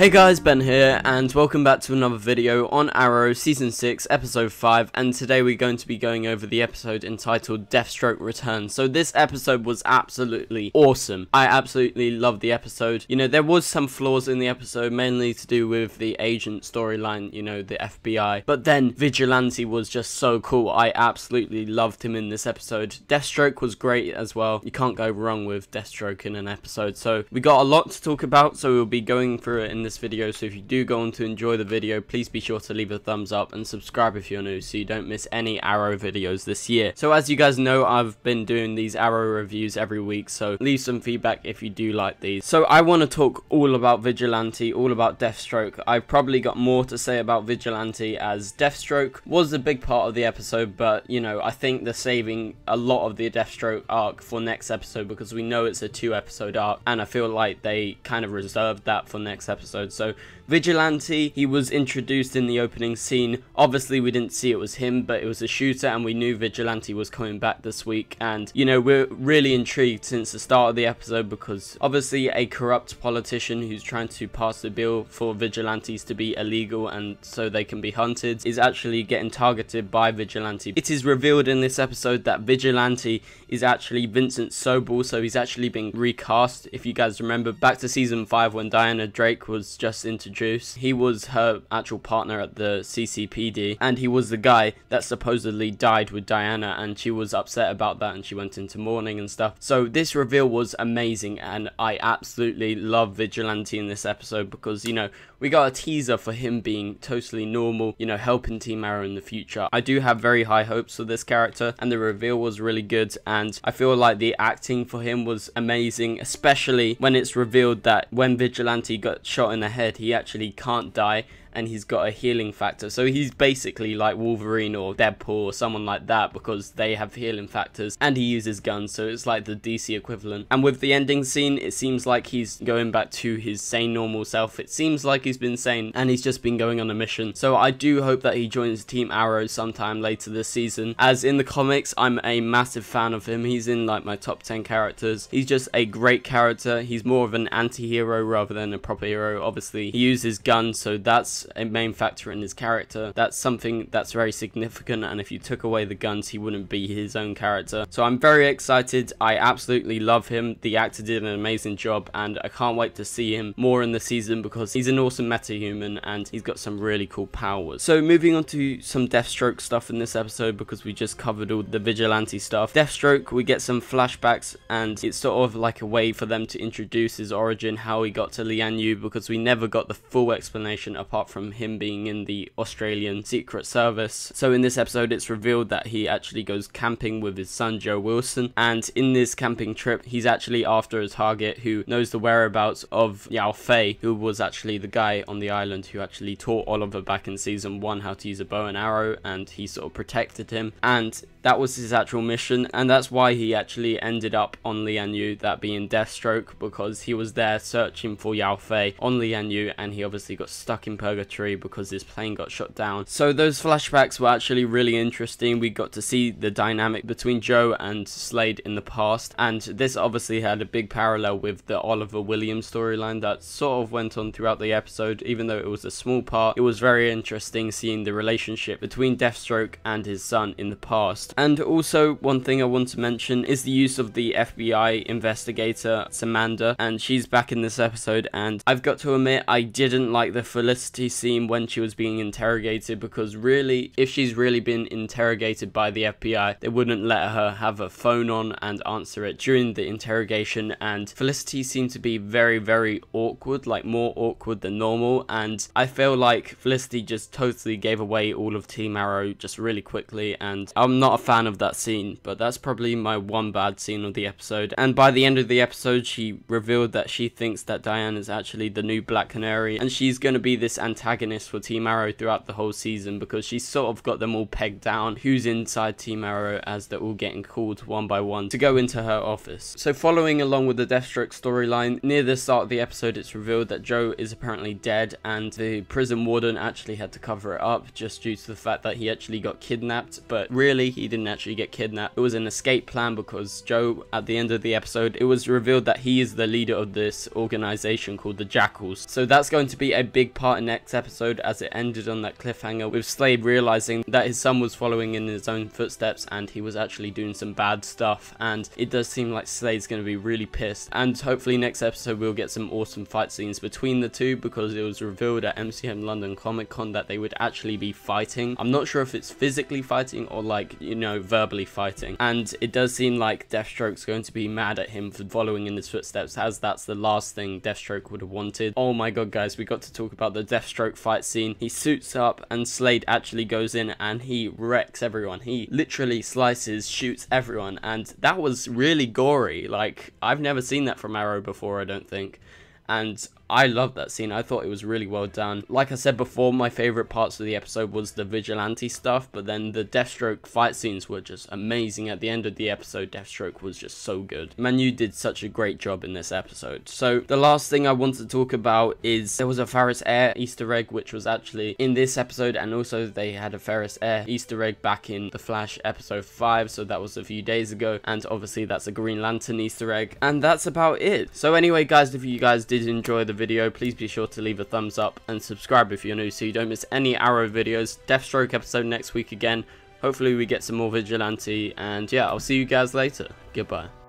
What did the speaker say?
Hey guys, Ben here, and welcome back to another video on Arrow Season 6, Episode 5, and today we're going to be going over the episode entitled Deathstroke Returns. So this episode was absolutely awesome. I absolutely loved the episode. You know, there was some flaws in the episode, mainly to do with the agent storyline, you know, the FBI, but then Vigilante was just so cool. I absolutely loved him in this episode. Deathstroke was great as well. You can't go wrong with Deathstroke in an episode. So we got a lot to talk about, so we'll be going through it in this video. So if you do go on to enjoy the video, please be sure to leave a thumbs up and subscribe if you're new so you don't miss any Arrow videos this year. So as you guys know, I've been doing these Arrow reviews every week, so leave some feedback if you do like these. So I want to talk all about Vigilante, all about Deathstroke. I've probably got more to say about Vigilante, as Deathstroke was a big part of the episode, but you know, I think they're saving a lot of the Deathstroke arc for next episode because we know it's a 2-episode arc, and I feel like they kind of reserved that for next episode. So Vigilante, he was introduced in the opening scene. Obviously we didn't see it was him, but it was a shooter, and we knew Vigilante was coming back this week. And you know, we're really intrigued since the start of the episode, because obviously a corrupt politician who's trying to pass the bill for vigilantes to be illegal and so they can be hunted is actually getting targeted by Vigilante. It is revealed in this episode that Vigilante is actually Vincent Sobel, so he's actually been recast. If you guys remember back to season 5 when Diana Drake was just introduced, he was her actual partner at the CCPD, and he was the guy that supposedly died with Diana, and she was upset about that and she went into mourning and stuff. So this reveal was amazing, and I absolutely love Vigilante in this episode because, you know, we got a teaser for him being totally normal, you know, helping Team Arrow in the future. I do have very high hopes for this character, and the reveal was really good, and I feel like the acting for him was amazing, especially when it's revealed that when Vigilante got shot in the head, he actually can't die, and he's got a healing factor. So he's basically like Wolverine or Deadpool or someone like that, because they have healing factors and he uses guns, so it's like the DC equivalent. And with the ending scene, it seems like he's going back to his sane normal self. It seems like he's been sane and he's just been going on a mission. So I do hope that he joins Team Arrow sometime later this season, as in the comics I'm a massive fan of him. He's in like my top 10 characters. He's just a great character. He's more of an anti-hero rather than a proper hero. Obviously he uses guns, so that's a main factor in his character. That's something that's very significant, and if you took away the guns, he wouldn't be his own character. So I'm very excited. I absolutely love him. The actor did an amazing job, and I can't wait to see him more in the season because he's an awesome meta-human and he's got some really cool powers. So moving on to some Deathstroke stuff in this episode, because we just covered all the Vigilante stuff. Deathstroke, we get some flashbacks, and it's sort of like a way for them to introduce his origin, how he got to Lian, because we never got the full explanation apart from him being in the Australian Secret Service. So in this episode it's revealed that he actually goes camping with his son Joe Wilson, and in this camping trip he's actually after a target who knows the whereabouts of Yao Fei, who was actually the guy on the island who actually taught Oliver back in season 1 how to use a bow and arrow, and he sort of protected him, and that was his actual mission, and that's why he actually ended up on Lian, that being Deathstroke, because he was there searching for Yao Fei on Lian, and he obviously got stuck in purgatory because his plane got shot down. So those flashbacks were actually really interesting. We got to see the dynamic between Joe and Slade in the past, and this obviously had a big parallel with the Oliver Williams storyline that sort of went on throughout the episode. Even though it was a small part, it was very interesting seeing the relationship between Deathstroke and his son in the past. And also, one thing I want to mention is the use of the FBI investigator Samantha, and she's back in this episode, and I've got to admit I didn't like the Felicity scene when she was being interrogated, because really, if she's really been interrogated by the FBI, they wouldn't let her have a phone on and answer it during the interrogation, and Felicity seemed to be very awkward, like more awkward than normal, and I feel like Felicity just totally gave away all of Team Arrow just really quickly, and I'm not a fan of that scene, but that's probably my one bad scene of the episode. And by the end of the episode, she revealed that she thinks that Diane is actually the new Black Canary, and she's going to be this antagonist for Team Arrow throughout the whole season, because she's sort of got them all pegged down who's inside Team Arrow, as they're all getting called one by one to go into her office. So following along with the Deathstroke storyline, near the start of the episode it's revealed that Joe is apparently dead, and the prison warden actually had to cover it up just due to the fact that he actually got kidnapped, but really he didn't actually get kidnapped. It was an escape plan because Joe, at the end of the episode, it was revealed that he is the leader of this organization called the Jackals. So that's going to be a big part in next episode, as it ended on that cliffhanger with Slade realizing that his son was following in his own footsteps and he was actually doing some bad stuff, and it does seem like Slade's going to be really pissed. And hopefully next episode we'll get some awesome fight scenes between the two, because it was revealed at MCM London Comic Con that they would actually be fighting. I'm not sure if it's physically fighting or like, you know, verbally fighting, and it does seem like Deathstroke's going to be mad at him for following in his footsteps, as that's the last thing Deathstroke would have wanted. Oh my god guys, we got to talk about the Deathstroke fight scene. He suits up and Slade actually goes in and he wrecks everyone. He literally slices, shoots everyone, and that was really gory. Like, I've never seen that from Arrow before, I don't think, and I love that scene. I thought it was really well done. Like I said before, my favorite parts of the episode was the Vigilante stuff, but then the Deathstroke fight scenes were just amazing. At the end of the episode, Deathstroke was just so good. Manu did such a great job in this episode. So the last thing I want to talk about is there was a Ferris Air Easter egg, which was actually in this episode, and also they had a Ferris Air Easter egg back in The Flash episode 5, so that was a few days ago, and obviously that's a Green Lantern Easter egg, and that's about it. So anyway guys, if you guys did enjoy the video, please be sure to leave a thumbs up and subscribe if you're new so you don't miss any Arrow videos. Deathstroke episode next week again. Hopefully we get some more Vigilante, and yeah, I'll see you guys later. Goodbye.